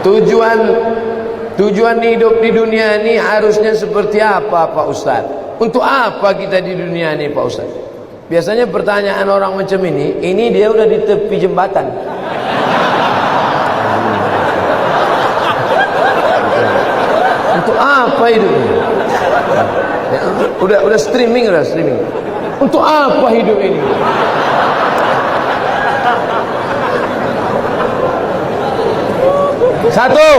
Tujuan hidup di dunia ini harusnya seperti apa Pak Ustaz? Untuk apa kita di dunia ini Pak Ustaz? Biasanya pertanyaan orang macam ini dia udah di tepi jembatan. Untuk apa hidup ini? Udah streaming. Untuk apa hidup ini? Satu,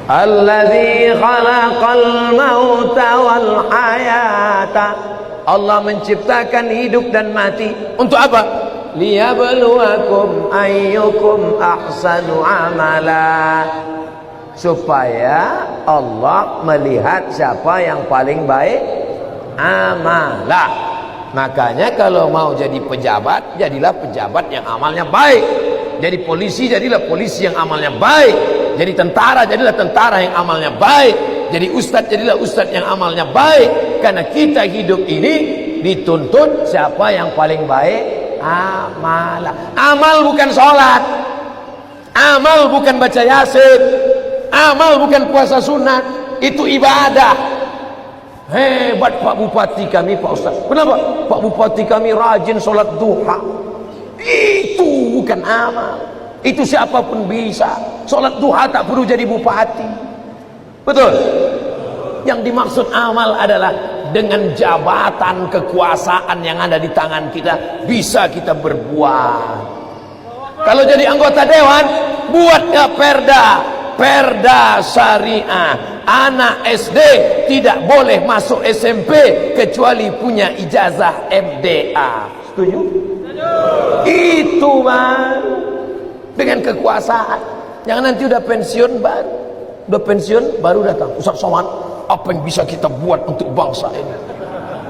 alladzi khalaqal mauta wal hayata. Allah menciptakan hidup dan mati. Untuk apa? Liyabluwakum ayyukum ahsanu amala. Supaya Allah melihat siapa yang paling baik amalah. Makanya kalau mau jadi pejabat, jadilah pejabat yang amalnya baik. Jadi polisi, jadilah polisi yang amalnya baik. Jadi tentara, jadilah tentara yang amalnya baik. Jadi ustadz, jadilah ustadz yang amalnya baik. Karena kita hidup ini dituntut siapa yang paling baik amalah. Amal bukan sholat, amal bukan baca yasin, amal bukan puasa sunat. Itu ibadah. Hebat Pak Bupati kami Pak Ustaz. Kenapa? Pak Bupati kami rajin sholat duha. Itu bukan amal. Itu siapapun bisa. Sholat duha tak perlu jadi bupati. Betul? Yang dimaksud amal adalah dengan jabatan kekuasaan yang ada di tangan kita, bisa kita berbuat. Kalau jadi anggota dewan, buatnya perda syariah. Anak SD tidak boleh masuk SMP kecuali punya ijazah MDA. Setuju? Itu Bang. Dengan kekuasaan. Jangan nanti udah pensiun baru datang. Ustaz Somad, apa yang bisa kita buat untuk bangsa ini?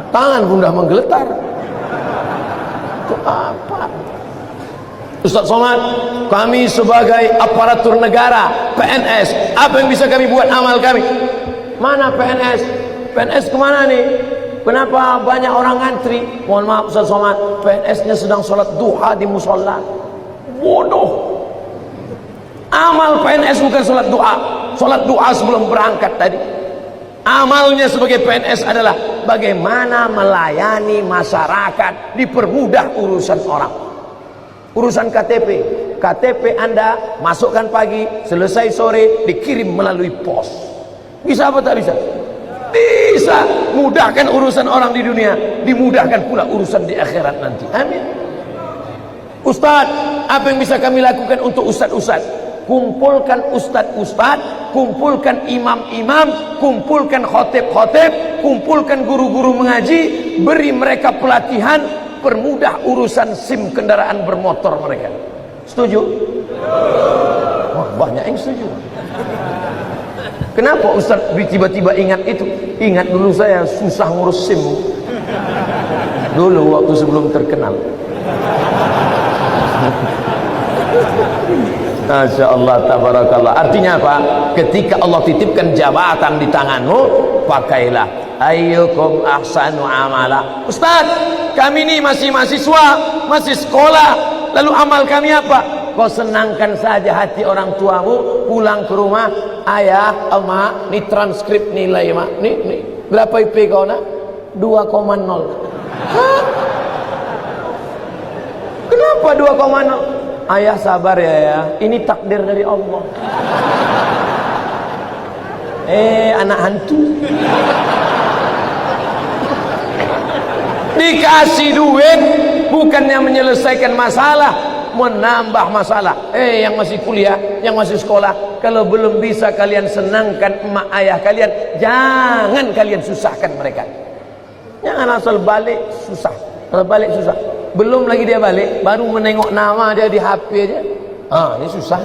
Tangan pun dah menggeletar. Itu apa? Ustaz Somad, kami sebagai aparatur negara, PNS, apa yang bisa kami buat amal kami? Mana PNS? PNS kemana nih? Kenapa banyak orang ngantri? Mohon maaf Ustaz Somad, PNS-nya sedang sholat duha di musola. Bodoh. Amal PNS bukan sholat duha. Sholat duha sebelum berangkat tadi. Amalnya sebagai PNS adalah bagaimana melayani masyarakat, dipermudah urusan orang. Urusan KTP Anda masukkan pagi, selesai sore, dikirim melalui pos. Bisa apa tak bisa? Bisa. Mudahkan urusan orang di dunia, dimudahkan pula urusan di akhirat nanti. Amin. Ustaz, apa yang bisa kami lakukan untuk ustaz-ustaz? Kumpulkan ustaz-ustaz, kumpulkan imam-imam, kumpulkan khotib-khotib, kumpulkan guru-guru mengaji, beri mereka pelatihan, permudah urusan SIM kendaraan bermotor mereka. Setuju? Wah, banyak yang setuju. Kenapa Ustaz tiba-tiba ingat itu? Ingat dulu saya susah ngurus SIM dulu waktu sebelum terkenal. Masya Allah, tabarakallah. Artinya apa? Ketika Allah titipkan jabatan di tanganmu, pakailah. Ayyukum ahsanu amala. Ustaz, kami ini masih mahasiswa, masih sekolah, lalu amal kami apa? Kau senangkan saja hati orang tuamu, pulang ke rumah, ayah, emak, ini transkrip nilai mak, nih, berapa IP kau nak? 2,0. Hah? Kenapa 2,0? Ayah sabar ya, ini takdir dari Allah. Anak hantu. Dikasih duit bukannya menyelesaikan masalah, menambah masalah. Yang masih kuliah, yang masih sekolah, kalau belum bisa kalian senangkan emak ayah kalian, jangan kalian susahkan mereka. Jangan asal balik susah. Kalau balik susah, belum lagi dia balik, baru menengok nama dia di HP aja. Ini susah.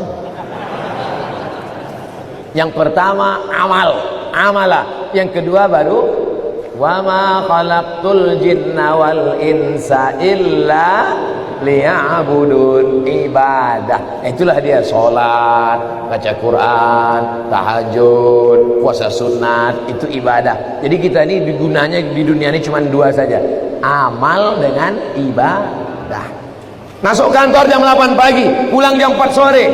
Yang pertama amalah. Yang kedua baru wa ma khalaqtul jinna wal insa illa liya'budun, ibadah. Itulah dia sholat, baca Quran, tahajud, puasa sunat, itu ibadah. Jadi kita ini gunanya di dunia ini cuma dua saja, amal dengan ibadah. Masuk kantor jam 8 pagi, pulang jam 4 sore.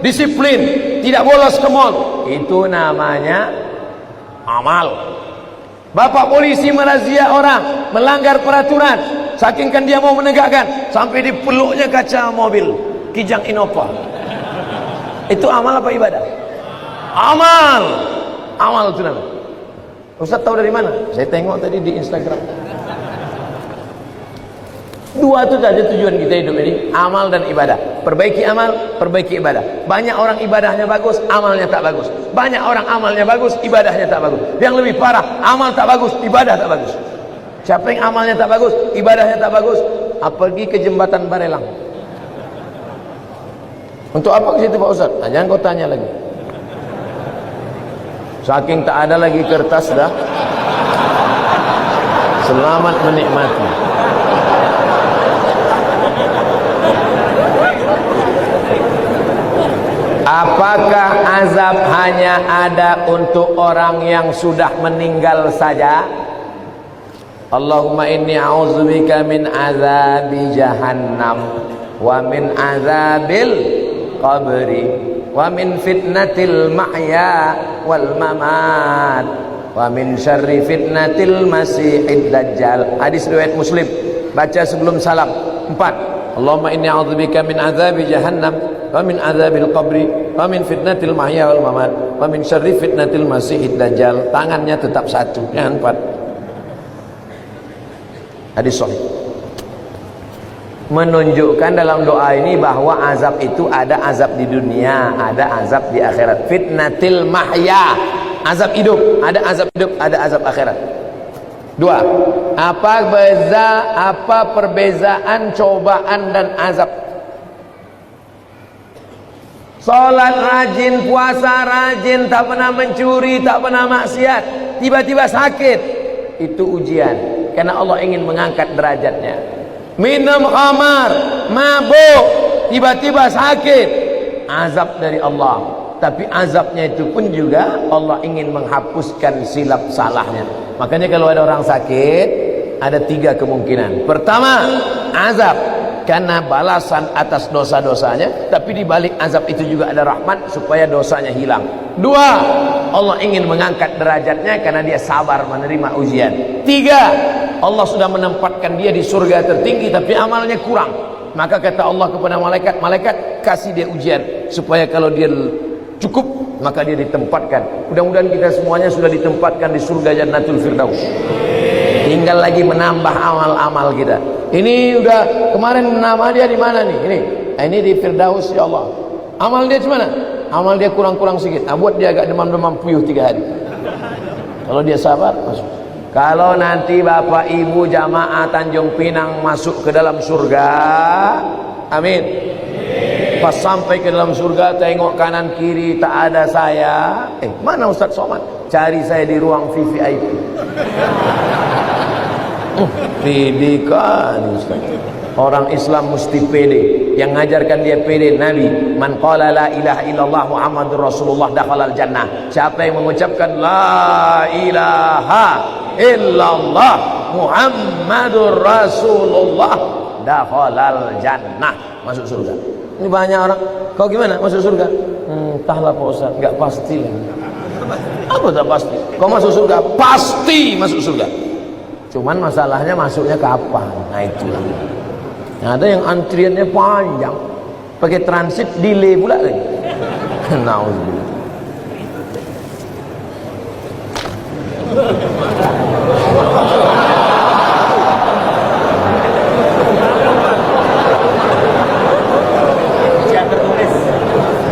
disiplin, tidak bolos ke mall. Itu namanya amal. Bapak polisi merazia orang melanggar peraturan, saking kan dia mau menegakkan, sampai dipeluknya kaca mobil Kijang Innova. Itu amal apa ibadah? Amal. Amal itu namanya. Ustaz tahu dari mana? Saya tengok tadi di Instagram. Dua itu saja tujuan kita hidup ini, amal dan ibadah. Perbaiki amal, perbaiki ibadah. Banyak orang ibadahnya bagus, amalnya tak bagus. Banyak orang amalnya bagus, ibadahnya tak bagus. Yang lebih parah, amal tak bagus, ibadah tak bagus. Siapa yang amalnya tak bagus, ibadahnya tak bagus, pergi ke jembatan Barelang. Untuk apa ke situ Pak Ustaz? Nah, jangan kau tanya lagi. Saking tak ada lagi kertas dah. Selamat menikmati. Apakah azab hanya ada untuk orang yang sudah meninggal saja? Allahumma inni a'udzubika min azabi jahannam wa min azabil qabri wa min fitnatil mahya wal mamat wa min syarri fitnatil masihid dajjal. Hadis riwayat Muslim. Baca sebelum salam. 4. Allahumma inni a'udzubika min azabi jahannam wa min azabil qabri wa min fitnatil mahya wal mamat wa min syarri fitnatil masihid dajjal. Tangannya tetap satu, jangan 4. Hadis sahih. Menunjukkan dalam doa ini bahwa azab itu ada azab di dunia, ada azab di akhirat. Fitnatil mahya, azab hidup, ada azab hidup, ada azab akhirat. 2. Apa perbezaan cobaan dan azab? Salat rajin, puasa rajin, tak pernah mencuri, tak pernah maksiat, tiba-tiba sakit, itu ujian. Karena Allah ingin mengangkat derajatnya. Minum khamar, mabuk, tiba-tiba sakit, azab dari Allah. Tapi azabnya itu pun juga Allah ingin menghapuskan silap salahnya. Makanya kalau ada orang sakit, ada 3 kemungkinan. Pertama, azab karena balasan atas dosa-dosanya, tapi di balik azab itu juga ada rahmat supaya dosanya hilang. 2, Allah ingin mengangkat derajatnya karena dia sabar menerima ujian. 3, Allah sudah menempatkan dia di surga tertinggi tapi amalnya kurang. Maka kata Allah kepada malaikat, malaikat kasih dia ujian supaya kalau dia cukup maka dia ditempatkan. Mudah-mudahan kita semuanya sudah ditempatkan di surga Jannatul Firdaus. Tinggal lagi menambah amal-amal kita. Ini udah kemarin nama dia di mana nih? Ini di Firdaus ya Allah. Amal dia gimana? Amal dia kurang-kurang sedikit. Buat dia agak demam-demam puyuh 3 hari. Kalau dia sabar masuk. Kalau nanti Bapak Ibu jamaah Tanjung Pinang masuk ke dalam surga, amin. Pas sampai ke dalam surga, tengok kanan kiri tak ada saya. Mana Ustaz Somad? Cari saya di ruang VVIP. Pede kan Ustaz. Orang Islam mesti pede. Yang ngajarkan dia pede Nabi. Man qala la ilaha illallah Muhammadur Rasulullah dakhalal jannah. Siapa yang mengucapkan la ilaha illallah Muhammadur Rasulullah dakhalal jannah, masuk surga. Ini banyak orang, kau gimana masuk surga? Entahlah Pak Ustaz, enggak pasti lah. Apa tak pasti? Kau masuk surga, pasti masuk surga. Cuman masalahnya masuknya kapan? Nah itulah. Nah, ada yang antriannya panjang, pakai transit delay pula lagi. Nauzubillah.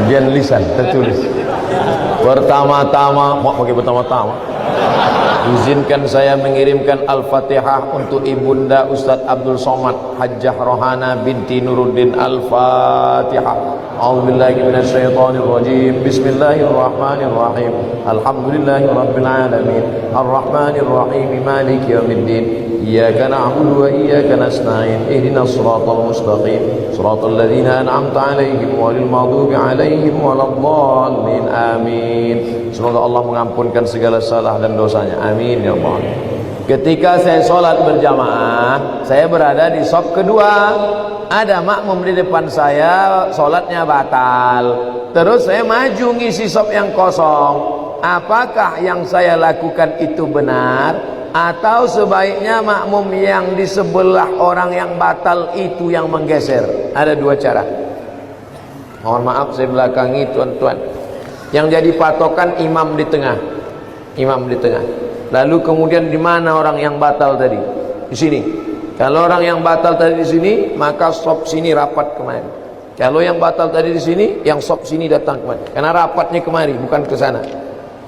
Ujian lisan tertulis. Pertama-tama, mau pakai pertama-tama. Izinkan saya mengirimkan Al-Fatihah untuk Ibunda Ustadz Abdul Somad Hajjah Rohana binti Nuruddin. Al-Fatihah. A'udzubillahi minasyaitonir rajim. Bismillahirrahmanirrahim. Alhamdulillahirabbil alamin. Arrahmanir rahim. Maliki yaumiddin. Iyyaka na'budu wa iyyaka nasta'in. Ihdinas siratal mustaqim. Siratal ladzina an'amta 'alaihim ghairil maghdubi 'alaihim waladdallin. Amin. Semoga Allah mengampunkan segala salah dan dosanya. Amin ya Allah. Ketika saya sholat berjamaah, saya berada di saf kedua. ada makmum di depan saya, sholatnya batal. Terus saya maju ngisi sop yang kosong. Apakah yang saya lakukan itu benar? Atau sebaiknya makmum yang di sebelah orang yang batal itu yang menggeser? Ada dua cara. Mohon maaf saya belakangi tuan-tuan. Yang jadi patokan imam di tengah. Imam di tengah. Lalu kemudian di mana orang yang batal tadi? Di sini. Kalau orang yang batal tadi di sini, maka sop sini rapat kemari. Kalau yang batal tadi di sini, yang sop sini datang kemari. Karena rapatnya kemari, bukan ke sana.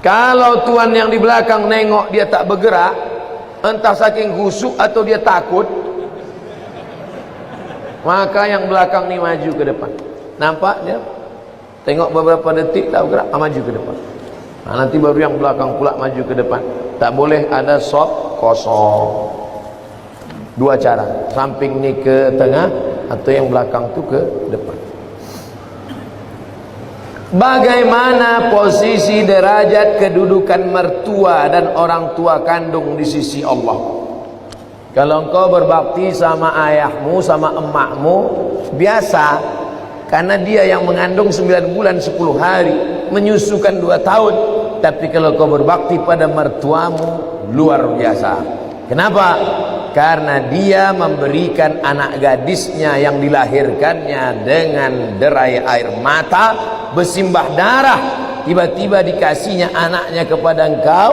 Kalau tuan yang di belakang nengok dia tak bergerak, entah saking khusuk atau dia takut, maka yang belakang ni maju ke depan. Nampak dia? Tengok beberapa detik tak bergerak, maju ke depan. Nah, nanti baru yang belakang pula maju ke depan. Tak boleh ada sop kosong. Dua cara, samping ni ke tengah atau yang belakang tu ke depan. Bagaimana posisi derajat kedudukan mertua dan orang tua kandung di sisi Allah? Kalau engkau berbakti sama ayahmu, sama emakmu, biasa, karena dia yang mengandung 9 bulan 10 hari, menyusukan 2 tahun. Tapi kalau kau berbakti pada mertuamu, luar biasa. Kenapa? Karena dia memberikan anak gadisnya yang dilahirkannya dengan derai air mata, bersimbah darah, tiba-tiba dikasihnya anaknya kepada engkau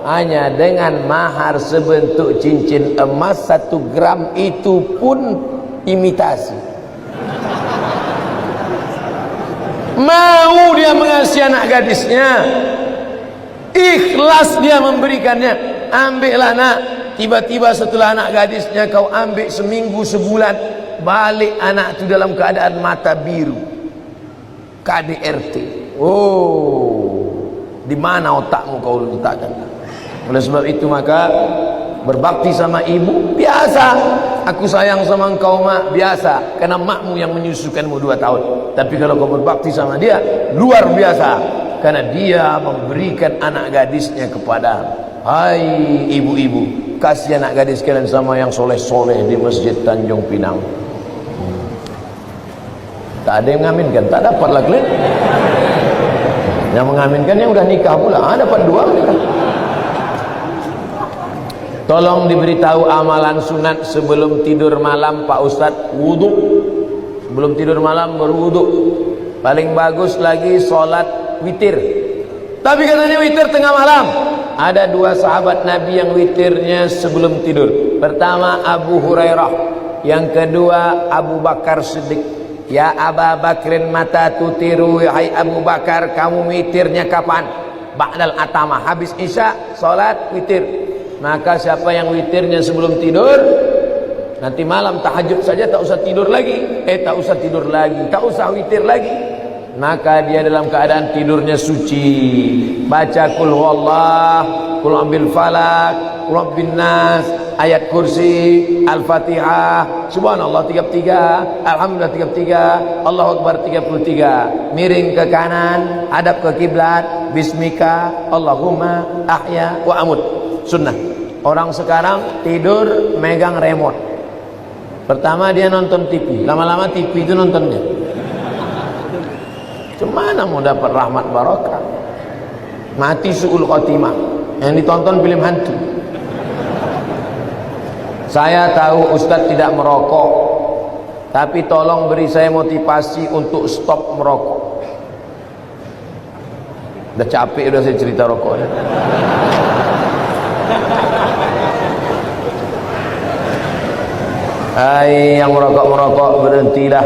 hanya dengan mahar sebentuk cincin emas 1 gram, itu pun imitasi. Mau dia mengasihi anak gadisnya, ikhlas dia memberikannya. Ambillah nak. Tiba-tiba setelah anak gadisnya kau ambil seminggu sebulan, balik anak itu dalam keadaan mata biru, KDRT. Oh, di mana otakmu kau letakkan? Oleh sebab itu maka berbakti sama ibu biasa. Aku sayang sama engkau mak, biasa, karena makmu yang menyusukanmu 2 tahun. Tapi kalau kau berbakti sama dia, luar biasa, karena dia memberikan anak gadisnya kepada. Hai ibu-ibu, kasih anak gadis kalian sama yang soleh-soleh di Masjid Tanjung Pinang. Tak ada yang mengaminkan, tak dapatlah kalian. Yang mengaminkan yang udah nikah pula, dapat 2 nikah. Tolong diberitahu amalan sunat sebelum tidur malam Pak Ustadz. Wudhu. Sebelum tidur malam berwudhu. Paling bagus lagi sholat witir. Tapi katanya witir tengah malam. Ada 2 sahabat Nabi yang witirnya sebelum tidur. Pertama Abu Hurairah, yang kedua Abu Bakar Siddiq. Ya Aba Bakrin mata tutiru, hai Abu Bakar, kamu witirnya kapan? Ba'dal atama, habis isya salat witir. Maka siapa yang witirnya sebelum tidur, nanti malam tahajud saja tak usah tidur lagi. Tak usah tidur lagi, tak usah witir lagi. Maka dia dalam keadaan tidurnya suci. Baca kul huwallah, kul ambil falak, kul rabbin nas, ayat kursi, al-fatihah, subhanallah 33, alhamdulillah 33, Allahu akbar 33. Miring ke kanan, hadap ke kiblat, bismika Allahumma ahya wa amut. Sunnah. Orang sekarang tidur megang remote. Pertama dia nonton TV, lama-lama TV itu nontonnya. Kemana mau dapat rahmat barokah? Mati su'ul khotimah. Yang ditonton film hantu. Saya tahu Ustadz tidak merokok, tapi tolong beri saya motivasi untuk stop merokok. Udah capek udah saya cerita rokoknya. Hai yang merokok-merokok, berhentilah.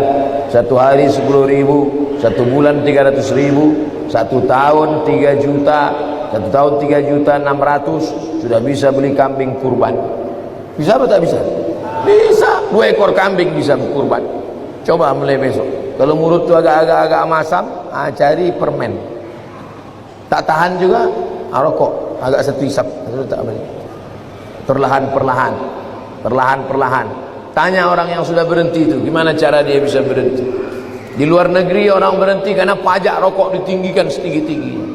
1 hari 10.000, 1 bulan 300.000, 1 tahun 3 juta, 1 tahun 3.600.000, sudah bisa beli kambing kurban. Bisa apa tak bisa? Bisa. 2 ekor kambing bisa kurban. Coba mulai besok. Kalau mulut tu agak-agak masam, cari permen. Tak tahan juga, rokok. Agak 1 isap. Perlahan-perlahan. Perlahan-perlahan. Tanya orang yang sudah berhenti itu, gimana cara dia bisa berhenti. Di luar negeri orang berhenti karena pajak rokok ditinggikan setinggi-tingginya.